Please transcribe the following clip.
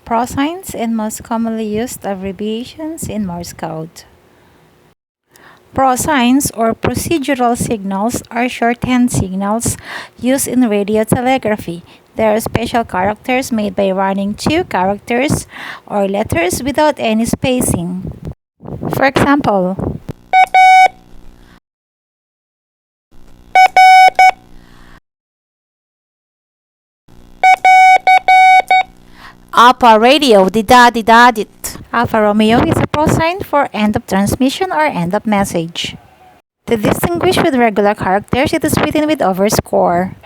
PROSIGNS and most commonly used abbreviations in Morse code. PROSIGNS or procedural signals are shorthand signals used in radio telegraphy. They are special characters made by running two characters or letters without any spacing. For example, Alpha Radio, dida-dida-dit. Alpha Romeo is a prosign for end of transmission or end of message. To distinguish with regular characters, it is written with overscore.